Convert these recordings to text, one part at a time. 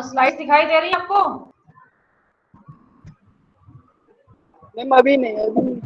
Slide दिखाई दे रही है आपको? मैम अभी नहीं, अभी नहीं।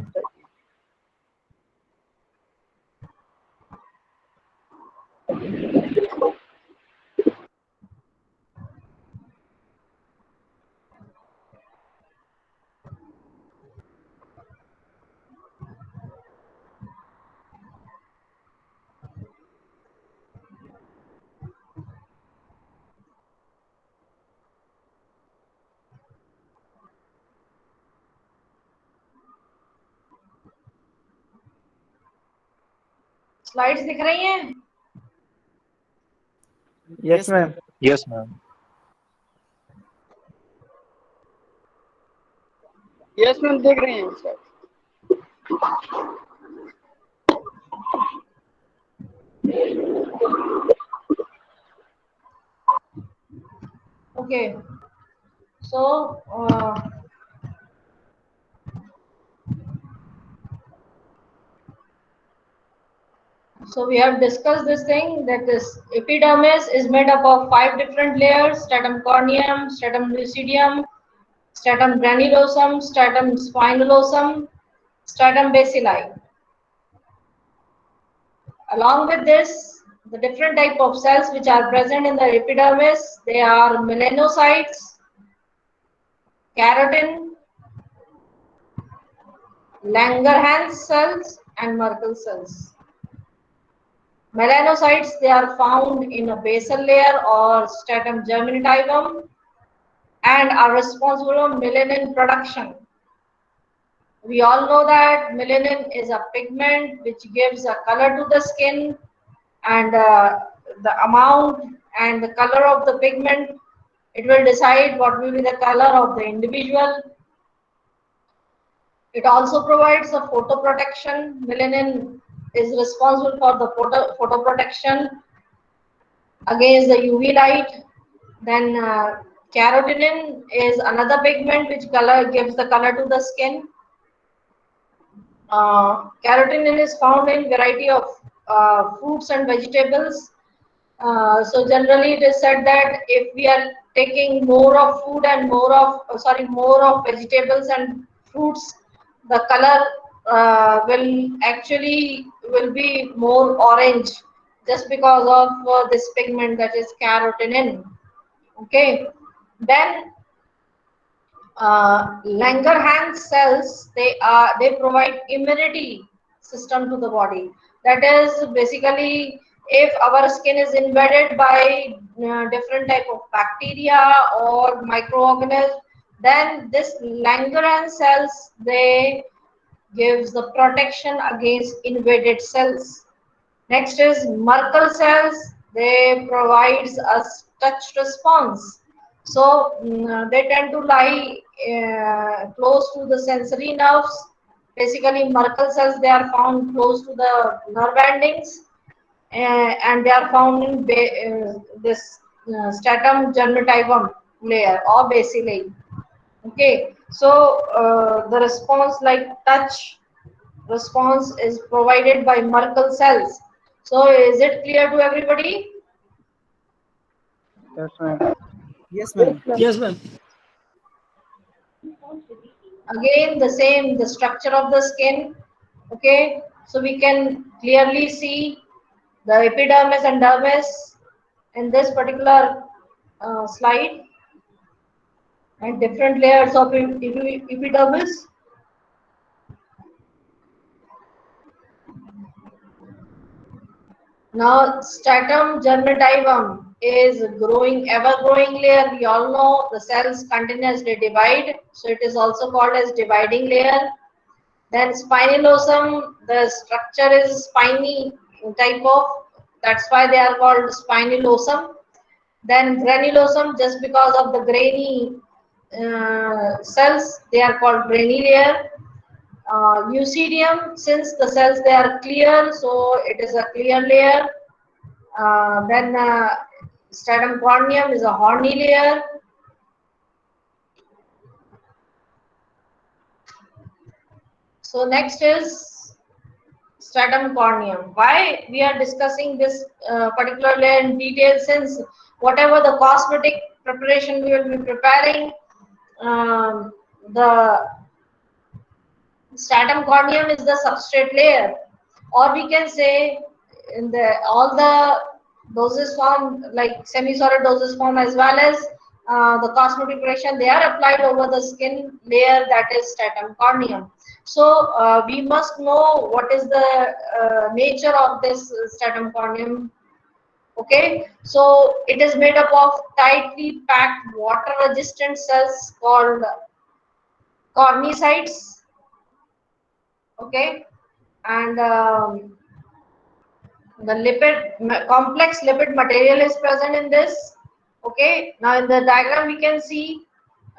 स्लाइड्स दिख रही हैं? Yes ma'am. Yes, ma'am. Yes ma'am, देख रहे हैं sir. Okay. So, so we have discussed this thing that this epidermis is made up of 5 different layers: stratum corneum, stratum lucidum, stratum granulosum, stratum spinolosum, stratum bacilli. Along with this, the different type of cells which are present in the epidermis, they are melanocytes, keratin, Langerhans cells, and Merkel cells. Melanocytes, they are found in a basal layer or stratum germinativum and are responsible for melanin production. We all know that melanin is a pigment which gives a color to the skin, and the amount and the color of the pigment, it will decide what will be the color of the individual. It also provides a photoprotection. Melanin is responsible for the photoprotection against the UV light. Then carotenoid is another pigment which gives the color to the skin. Carotenoid is found in variety of fruits and vegetables. So generally it is said that if we are taking more of food and more of vegetables and fruits, the color will be more orange, just because of this pigment, that is carotenoid. Okay, then Langerhans cells, they provide immunity system to the body. That is basically, if our skin is invaded by different type of bacteria or microorganisms, then this Langerhans cells, they gives the protection against invaded cells. Next is Merkel cells. They provides us touch response. So they tend to lie close to the sensory nerves. Basically, Merkel cells, they are found close to the nerve endings, and they are found in this stratum germinativum layer or bacilli. Okay, so the response, like touch response, is provided by Merkel cells. So is it clear to everybody? Yes ma'am. Yes, ma'am. Yes, ma'am. Again, the structure of the skin. Okay, so we can clearly see the epidermis and dermis in this particular slide, and different layers of epidermis. Now, stratum germinativum is ever growing layer. We all know the cells continuously divide, so it is also called as dividing layer. Then spinillosum, the structure is spiny type of, that's why they are called spinillosum. Then granulosum, just because of the grainy cells, they are called grainy layer. Lucidium, since the cells, they are clear, so it is a clear layer. Then stratum corneum is a horny layer. So next is stratum corneum. Why we are discussing this particular layer in detail? Since whatever the cosmetic preparation we will be preparing the stratum corneum is the substrate layer, or we can say in the all the dosage form like semi-solid dosage form as well as the cosmetic preparation, they are applied over the skin layer, that is stratum corneum. So we must know what is the nature of this stratum corneum. Okay, so it is made up of tightly packed water resistant cells called cornicytes. Okay, and the complex lipid material is present in this. Okay, now in the diagram we can see,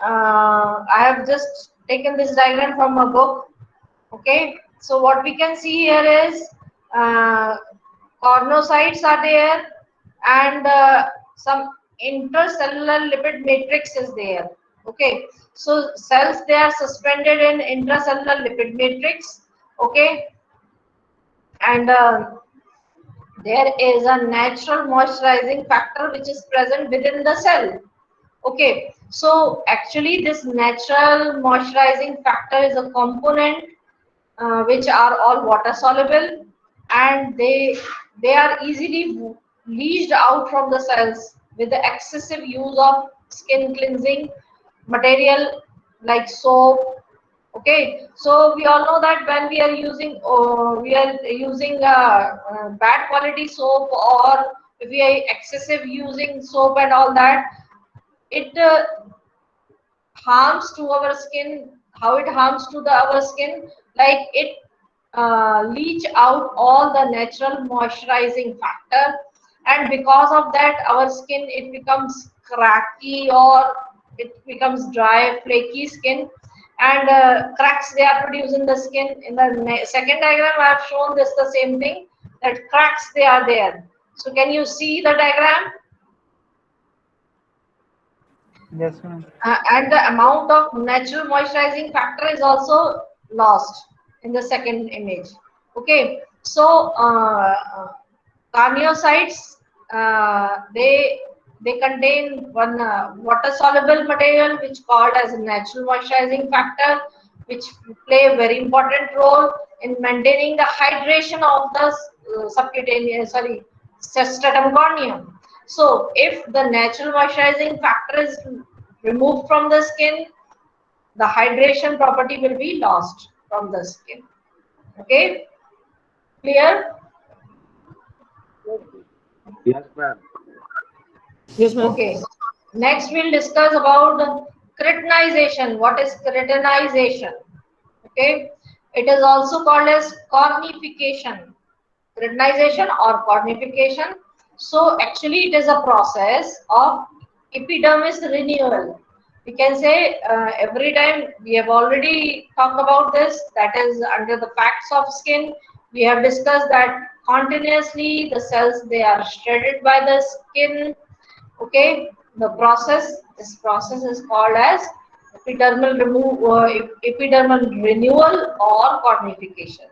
I have just taken this diagram from a book. Okay, so what we can see here is uh, cornocytes are there, and some intercellular lipid matrix is there. Okay, so cells, they are suspended in intracellular lipid matrix. Okay, and there is a natural moisturizing factor which is present within the cell. Okay, so actually this natural moisturizing factor is a component which are all water soluble, and they are easily leached out from the cells with the excessive use of skin cleansing material like soap. Okay, so we all know that when we are using bad quality soap, or if we are excessive using soap and all that, it harms to our skin. How it harms to our skin, like it leach out all the natural moisturizing factor, and because of that our skin, it becomes cracky, or it becomes dry flaky skin, and cracks, they are produced in the skin. In the second diagram I have shown this the same thing, that cracks, they are there. So can you see the diagram? Yes, ma'am. And the amount of natural moisturizing factor is also lost in the second image. Okay, so carniocytes, they contain one water soluble material which called as a natural moisturizing factor, which play a very important role in maintaining the hydration of the subcutaneous, sorry, stratum corneum. So if the natural moisturizing factor is removed from the skin, the hydration property will be lost from the skin. Okay, clear? Yes, ma'am. Yes, ma'am. Okay. Next, we'll discuss about keratinization. What is keratinization? Okay. It is also called as cornification. Keratinization or cornification. So actually, it is a process of epidermis renewal. We can say every time we have already talked about this. That is under the facts of skin. We have discussed that continuously the cells, they are shredded by the skin. Okay, this process is called as epidermal renewal or cornification.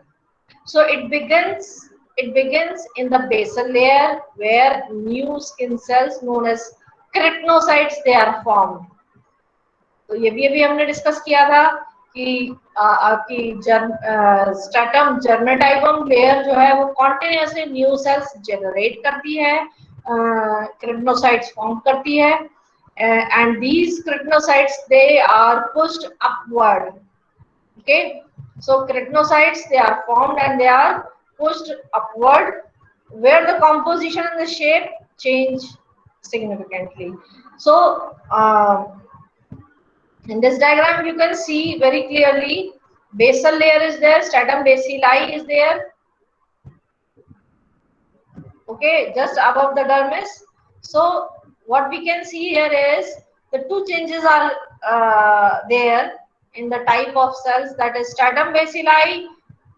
So it begins in the basal layer, where new skin cells known as keratinocytes, they are formed. तो ये भी अभी हमने discuss किया था कि आपकी stratum जर्मेटाइवम layer जो है वो कॉन्टिन्यूसली न्यू सेल्स जनरेट करती है, केराटिनोसाइट्स फॉर्म करती है, and these keratinocytes, they are pushed upward. Okay, so keratinocytes, they are formed and they are pushed upward, where the composition and the shape change significantly. So in this diagram, you can see very clearly basal layer is there, stratum bacilli is there. Okay, just above the dermis. So what we can see here is the two changes are there in the type of cells, that is stratum bacilli.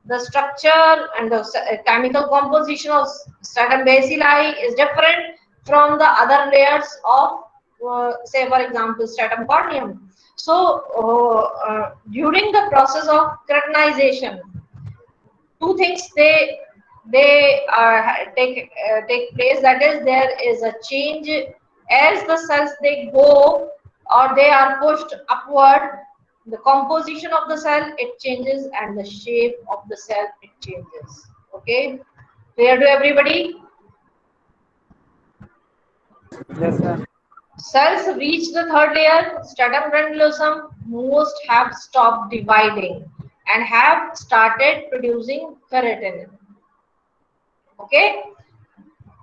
The structure and the chemical composition of stratum bacilli is different from the other layers of, say for example, stratum corneum. So during the process of keratinization, two things they take place. That is, there is a change as the cells they go or they are pushed upward, the composition of the cell it changes and the shape of the cell it changes. Okay, clear to everybody? Yes, ma'am. Cells reach the third layer, stratum granulosum, most have stopped dividing and have started producing keratin. Okay,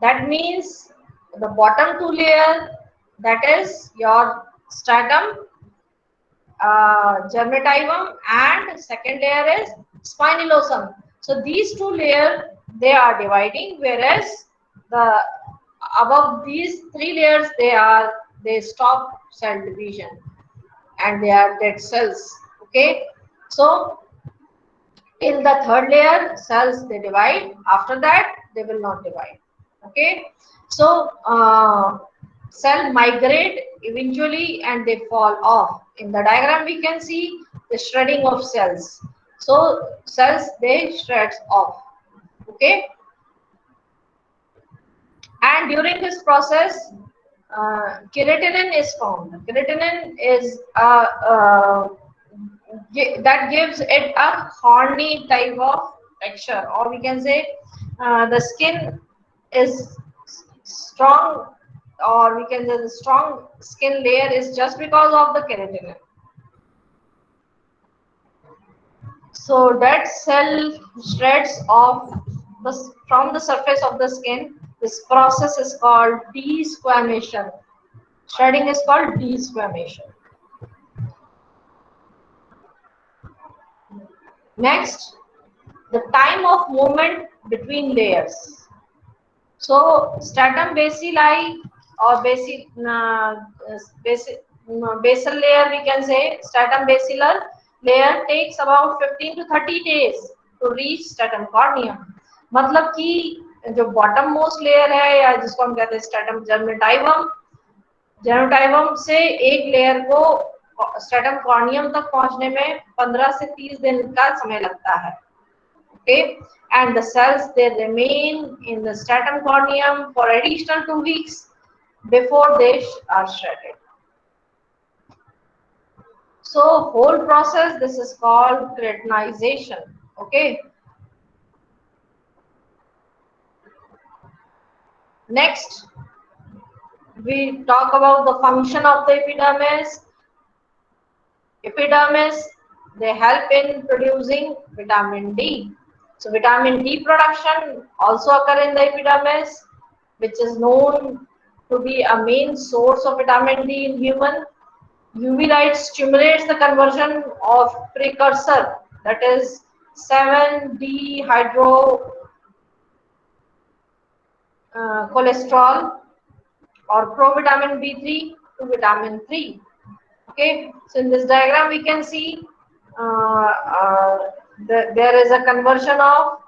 that means the bottom two layer, that is your stratum germativum, and second layer is spinillosum. So these two layers they are dividing, whereas the above these three layers they stop cell division and they are dead cells. Okay, so in the third layer cells they divide, after that they will not divide. Okay, so cell migrate eventually and they fall off. In the diagram we can see the shredding of cells, so cells they shreds off. Okay, and during this process keratin is formed. Keratin is that gives it a horny type of texture, or we can say the skin is strong, or we can say the strong skin layer is just because of the keratin. So that cell shreds off from the surface of the skin. This process is called desquamation. Shredding is called desquamation. Next, the time of movement between layers. So stratum bacilli or basal layer, we can say stratum basilar layer takes about 15 to 30 days to reach stratum corneum. मतलब कि जो bottom most layer है या जिसको हम कहते हैं stratum जर्मेटाइवम, जेनोटाइवम से एक लेयर को स्ट्रेटम कॉर्नियम तक पहुंचने में 15 से 30 दिन का समय लगता है. Okay, and the cells they remain in the stratum corneum for additional 2 weeks before they are shredded. So whole process this is called keratinization. Okay. Next, we talk about the function of the epidermis. Epidermis they help in producing vitamin D. So vitamin D production also occur in the epidermis, which is known to be a main source of vitamin D in human. UV light stimulates the conversion of precursor, that is 7-dehydro cholesterol or provitamin B3 to vitamin 3. Okay, so in this diagram we can see there is a conversion of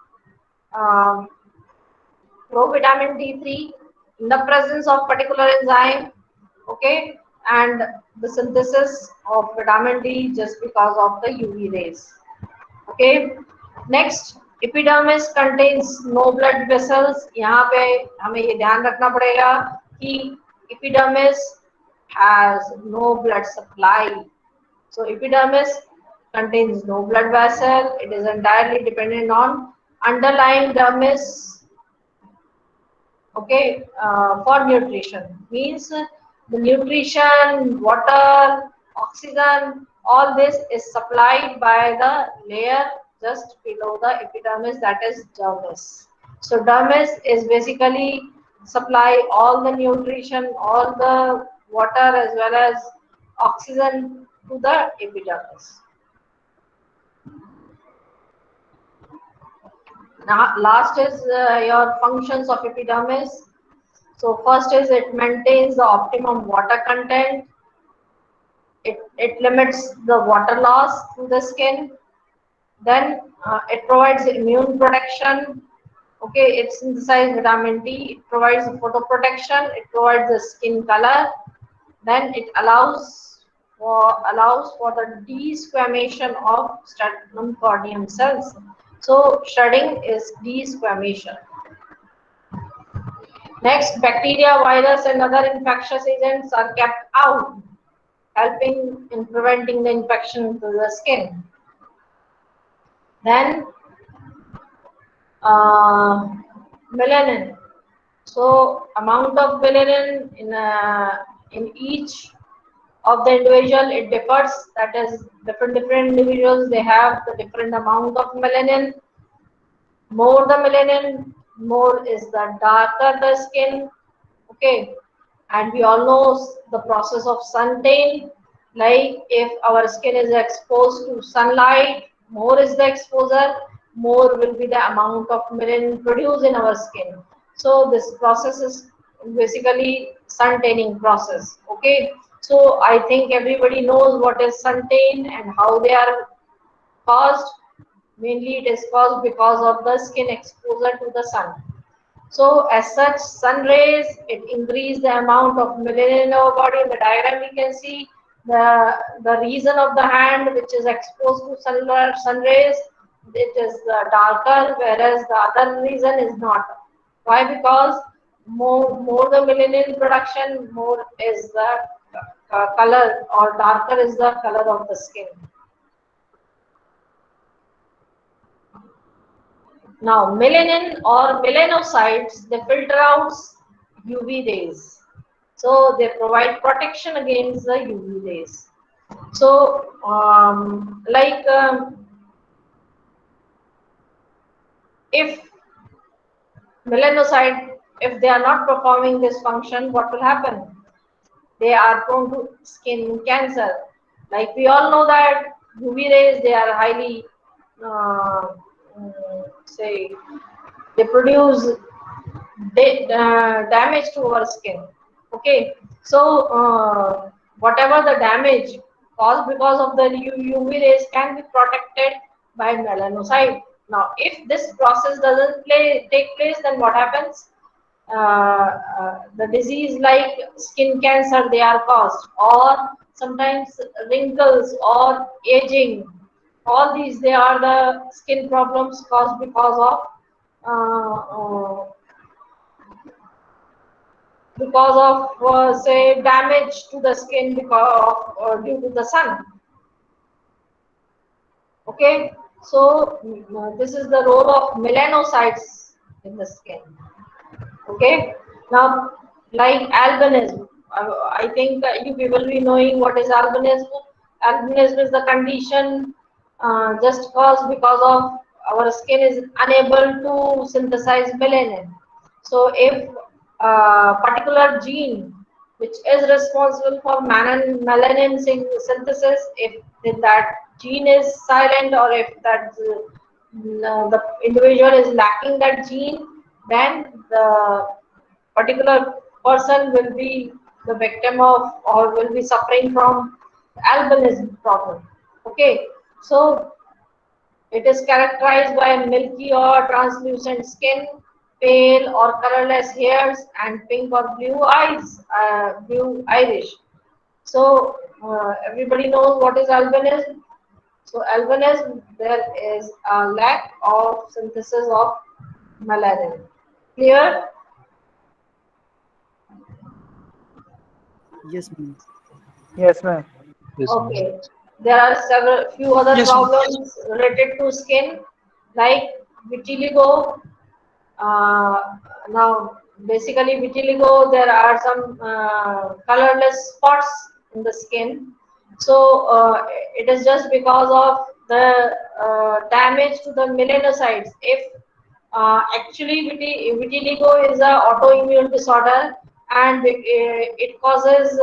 provitamin D3 in the presence of particular enzyme. Okay, and the synthesis of vitamin D just because of the UV rays. Okay, next, epidermis contains no blood vessels. यहाँ पे हमें ये ध्यान रखना पड़ेगा कि epidermis has no blood supply. So epidermis contains no blood vessel. It is entirely dependent on underlying dermis. Okay, for nutrition means the nutrition, water, oxygen, all this is supplied by the layer just below the epidermis, that is dermis. So dermis is basically supply all the nutrition, all the water as well as oxygen to the epidermis. Now, last is your functions of epidermis. So first is it maintains the optimum water content. It limits the water loss to the skin. Then it provides immune protection. Okay, it synthesizes vitamin D. It provides photoprotection. It provides the skin color. Then it allows for the desquamation of stratum corneum cells. So shredding is desquamation. Next, bacteria, virus, and other infectious agents are kept out, helping in preventing the infection to the skin. Then, uh, melanin. So, amount of melanin in each of the individual, it differs. That is, different individuals, they have the different amount of melanin. More the melanin, more is the darker the skin. Okay, and we all know the process of suntan. Like if our skin is exposed to sunlight, more is the exposure, more will be the amount of melanin produced in our skin. So this process is basically sun tanning process. Okay, so I think everybody knows what is suntan and how they are caused. Mainly it is caused because of the skin exposure to the sun. So as such, sun rays, it increase the amount of melanin in our body. In the diagram we can see the region of the hand which is exposed to sun rays, it is darker, whereas the other region is not. Why? Because more the melanin production, more is the color, or darker is the color of the skin. Now, melanin or melanocytes, they filter out UV rays. So, they provide protection against the UV rays. So, if melanocyte, if they are not performing this function, what will happen? They are prone to skin cancer. Like we all know that UV rays, they are highly, say, they produce damage to our skin. Okay, so whatever the damage caused because of the UV rays can be protected by melanocyte. Now, if this process doesn't take place, then what happens? The disease like skin cancer, they are caused, or sometimes wrinkles or aging. All these, they are the skin problems caused because of uh, uh, say damage to the skin because of due to the sun. Okay, so this is the role of melanocytes in the skin. Okay, now like albinism, I think you people will be knowing what is albinism. Albinism is the condition just caused because of our skin is unable to synthesize melanin. So if a particular gene which is responsible for melanin synthesis, if that gene is silent, or if that the individual is lacking that gene, then the particular person will be the victim of, or will be suffering from albinism problem. Okay, so it is characterized by milky or translucent skin, pale or colorless hairs, and pink or blue eyes, blue iris. So everybody knows what is albinism. So albinism, there is a lack of synthesis of melanin. Clear? Yes, ma'am. Yes, ma'am. Yes, ma'am. Okay. There are few other Yes, ma'am. problems related to skin, like vitiligo. Now, basically, vitiligo, there are some colorless spots in the skin. So, it is just because of the damage to the melanocytes. If actually vitiligo is a autoimmune disorder, and it causes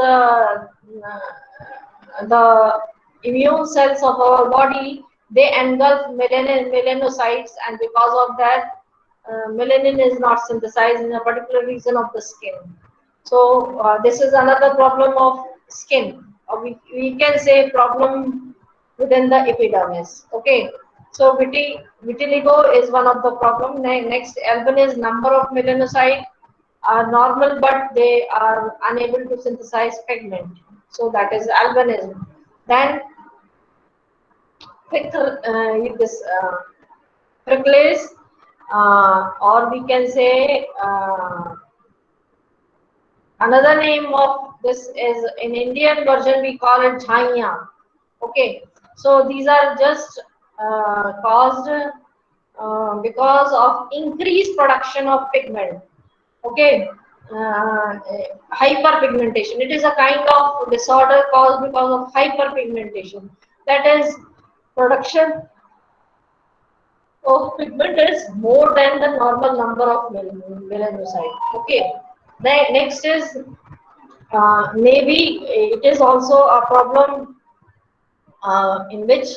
the immune cells of our body, they engulf melanocytes, and because of that, melanin is not synthesized in a particular region of the skin. So this is another problem of skin, or we can say problem within the epidermis. Okay, so vitiligo is one of the problem. Next, albinism, number of melanocytes are normal, but they are unable to synthesize pigment. So that is albinism. Then this prickles, or we can say Another name of this is in Indian version we call it jhaiya. Okay, so these are just caused because of increased production of pigment. Okay, uh, hyperpigmentation. It is a kind of disorder caused because of hyperpigmentation. That is, production of pigment is more than the normal number of melanocytes. Okay. Next is maybe it is also a problem in which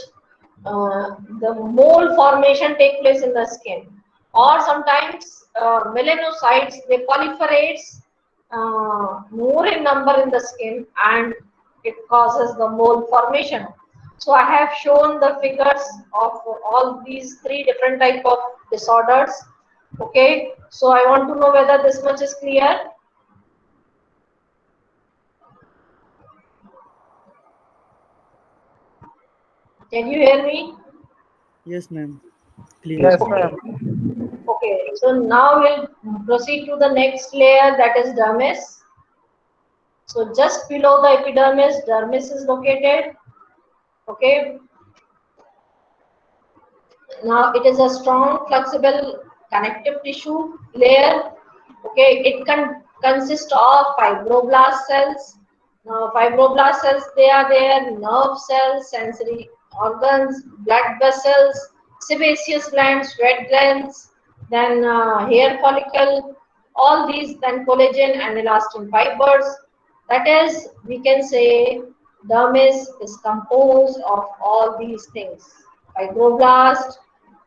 the mole formation take place in the skin, or sometimes melanocytes they proliferate more in number in the skin and it causes the mole formation. So I have shown the figures of all these three different type of disorders. Okay, so I want to know whether this much is clear. Can you hear me? Yes, ma'am. Clear. Yes, Okay. ma'am. Okay, so now we'll proceed to the next layer, that is dermis. So just below the epidermis, dermis is located. Okay, now it is a strong, flexible, connective tissue layer. Okay, it can consist of fibroblast cells. Now, fibroblast cells, they are there, nerve cells, sensory organs, blood vessels, sebaceous glands, sweat glands, then hair follicle, all these, then collagen and elastin fibers. That is, we can say dermis is composed of all these things. Fibroblast,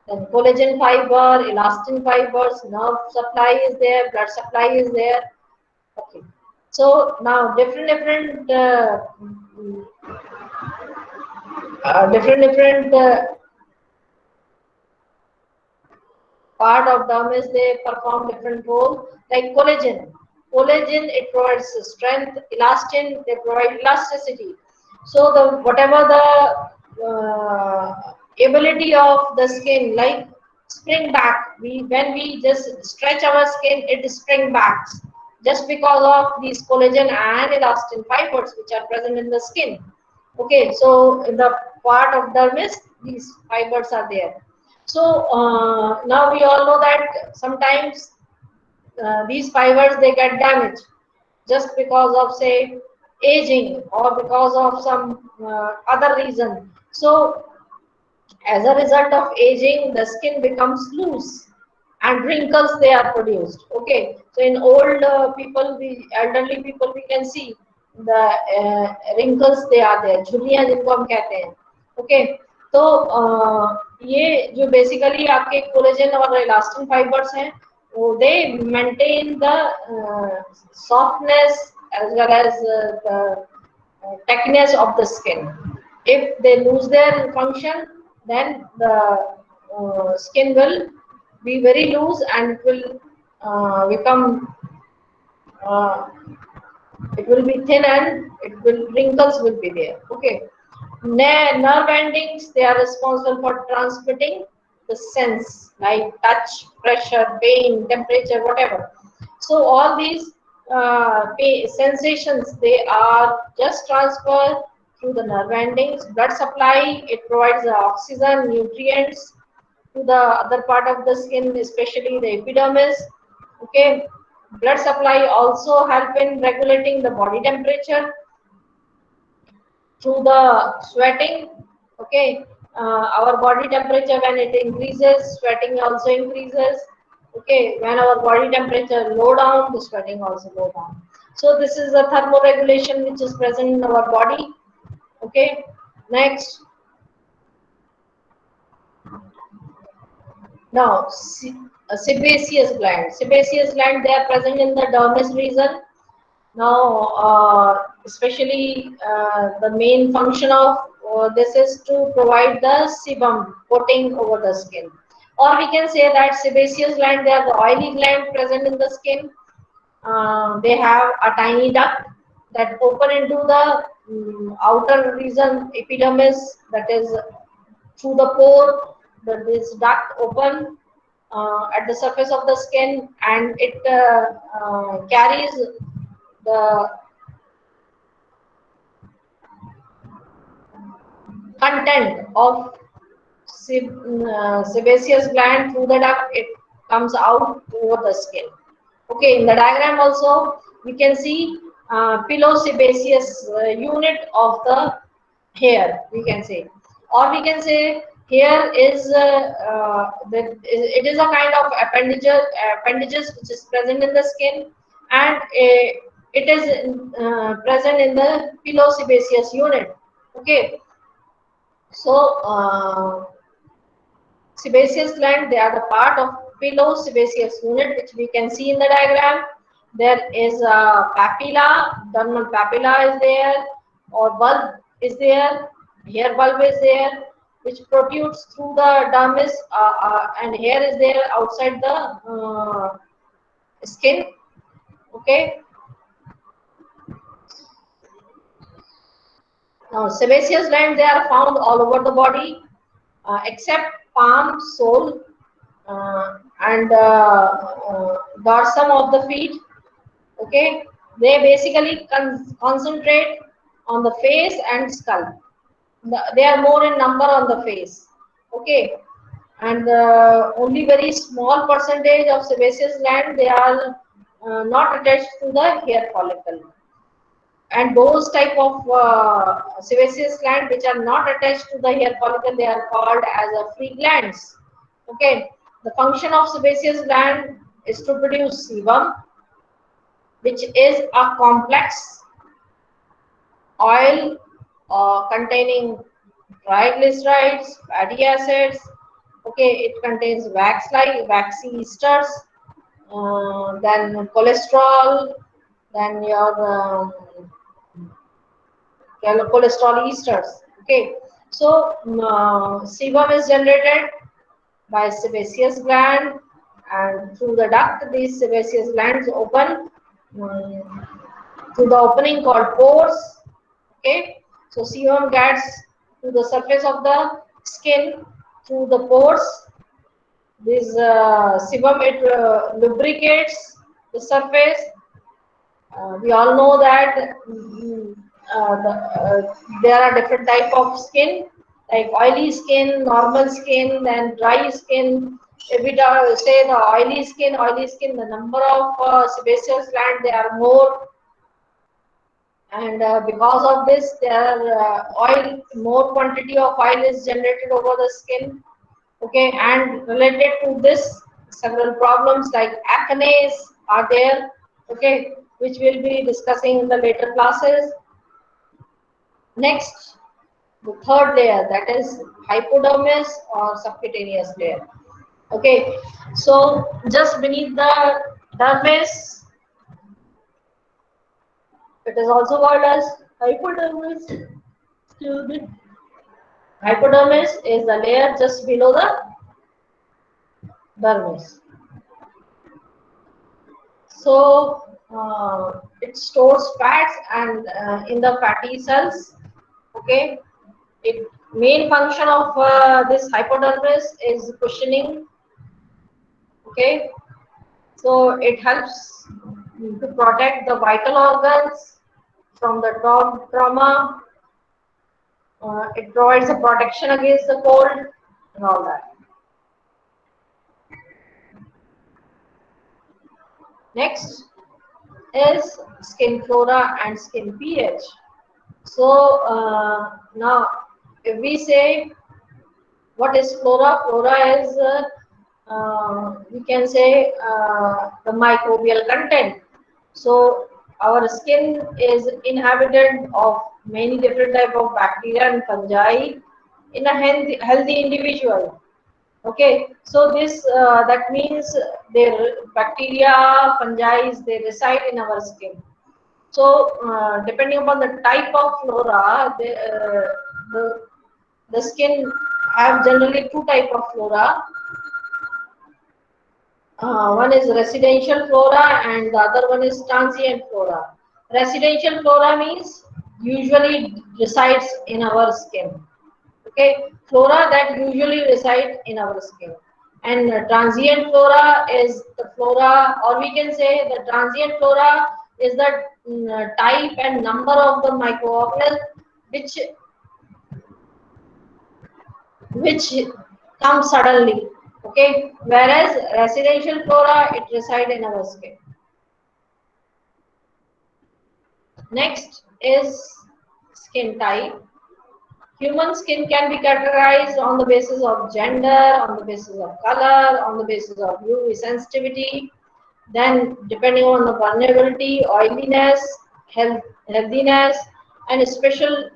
then collagen fiber, elastin fibers, nerve supply is there, blood supply is there. Okay. So now different part of dermis they perform different role. Like collagen it provides strength, elastin they provide elasticity. So the whatever the ability of the skin, like spring back, we when we just stretch our skin it spring backs just because of these collagen and elastin fibers which are present in the skin. Okay, so in the part of dermis these fibers are there. So now we all know that sometimes these fibers they get damaged just because of say aging or because of some other reason. So as a result of aging, the skin becomes loose and wrinkles they are produced. Okay, so in old people, we elderly people, we can see the wrinkles they are there. झुर्रियां जिनको हम कहते हैं. Okay, तो ये जो basically आपके collagen और elastin fibres हैं, वो they maintain the softness as well as the thickness of the skin. If they lose their function, then the skin will be very loose and become uh, it will be thin and it will wrinkles will be there. Okay, nerve endings they are responsible for transmitting the sense like touch, pressure, pain, temperature, whatever. So all these sensations they are just transferred through the nerve endings. Blood supply it provides the oxygen, nutrients to the other part of the skin, especially the epidermis. Okay, blood supply also help in regulating the body temperature through the sweating. Okay, our body temperature when it increases, sweating also increases. Okay, when our body temperature low down, the sweating also low down. So this is the thermoregulation which is present in our body. Okay, next. Now, sebaceous gland. Sebaceous gland, they are present in the dermis region. Now, especially the main function of this is to provide the sebum coating over the skin. Or we can say that sebaceous gland, they are the oily gland present in the skin. They have a tiny duct that open into the outer region epidermis, that is through the pore, this duct open at the surface of the skin and it carries the content of sebaceous gland through the duct, it comes out over the skin. Okay, in the diagram also we can see pilosebaceous unit of the hair, we can say, or we can say hair is it is a kind of appendages which is present in the skin, and it is present in the pilosebaceous unit. Okay, so sebaceous gland, they are the part of pilosebaceous unit, which we can see in the diagram. There is a papilla, dermal papilla is there, or bulb is there, hair bulb is there, which protrudes through the dermis, and hair is there outside the skin. Okay. Now, sebaceous gland, they are found all over the body, except palm, sole, and dorsum of the feet. Okay, they basically concentrate on the face and skull. They are more in number on the face. Okay, and only very small percentage of sebaceous gland, they are not attached to the hair follicle. And those type of sebaceous gland which are not attached to the hair follicle, they are called as a free glands. Okay, the function of sebaceous gland is to produce sebum, which is a complex oil containing triglycerides, fatty acids. Okay, it contains wax-like waxy esters, then cholesterol, then your cholesterol esters. Okay, so sebum is generated by sebaceous gland, and through the duct these sebaceous glands open through the opening called pores. Okay, so sebum gets to the surface of the skin through the pores. This sebum, it lubricates the surface. We all know that there are different type of skin, like oily skin, normal skin, then dry skin. If we say the oily skin, the number of sebaceous gland, they are more, and because of this, there oil, more quantity of oil is generated over the skin. Okay, and related to this, several problems like acne are there. Okay, which we'll be discussing in the later classes. Next, the third layer, that is hypodermis or subcutaneous layer. Okay, so just beneath the dermis, it is also called as hypodermis. Excuse me. Hypodermis is the layer just below the dermis. So it stores fats and in the fatty cells. Okay, it main function of this hypodermis is cushioning. Okay, so it helps to protect the vital organs from the trauma. It provides a protection against the cold and all that. Next is skin flora and skin pH. So now, if we say what is flora, flora is we can say the microbial content. So our skin is inhabited of many different type of bacteria and fungi in a healthy individual. Okay, so this that means their bacteria, fungi, they reside in our skin. So depending upon the type of flora, the skin have generally two type of flora. One is residential flora and the other one is transient flora. Residential flora means usually resides in our skin. Okay, flora that usually reside in our skin. And transient flora is the flora, or we can say the transient flora is the type and number of the microorganisms which which come suddenly. Okay, whereas residential flora it reside in our skin. Next is skin type. Human skin can be categorized on the basis of gender, on the basis of color, on the basis of UV sensitivity. Then, depending on the vulnerability, oiliness, healthiness, and special.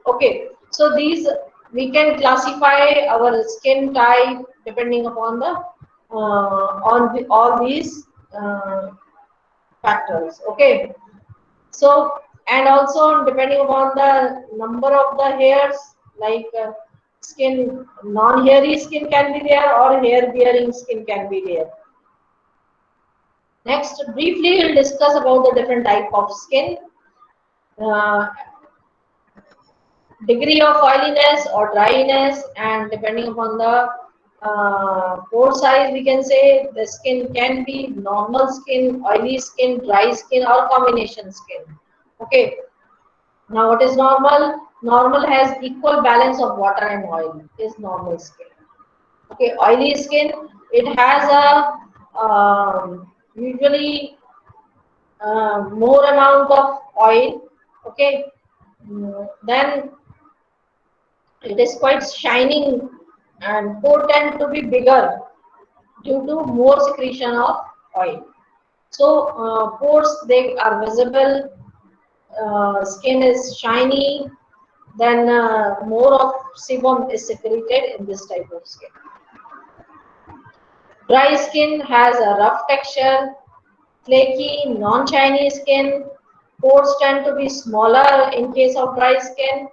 Okay, so these we can classify our skin type depending upon the all these factors. Okay, so, and also depending upon the number of the hairs, like skin, non-hairy skin can be there or hair-bearing skin can be there. Next, briefly we'll discuss about the different type of skin, uh, degree of oiliness or dryness, and depending upon the pore size, we can say the skin can be normal skin, oily skin, dry skin, or combination skin. Okay. Now, what is normal? Normal has equal balance of water and oil. Is normal skin. Okay, oily skin. It has a usually more amount of oil. Okay, then it is quite shining and pore tend to be bigger due to more secretion of oil. So pores they are visible. Skin is shiny, then more of sebum is secreted in this type of skin. Dry skin has a rough texture, flaky, non-shiny skin. Pores tend to be smaller in case of dry skin,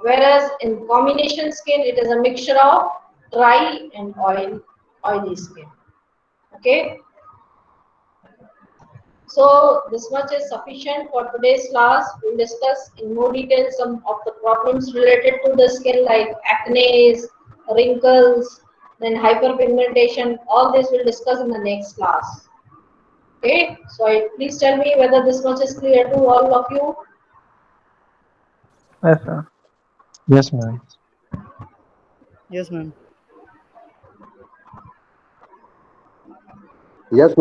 whereas in combination skin, it is a mixture of dry and oily skin. Okay. So this much is sufficient for today's class. We'll discuss in more detail some of the problems related to the skin like acne, wrinkles, then hyperpigmentation. All this we'll discuss in the next class. Okay, so please tell me whether this much is clear to all of you. Yes, sir. Yes, ma'am. Yes, ma'am. Yes,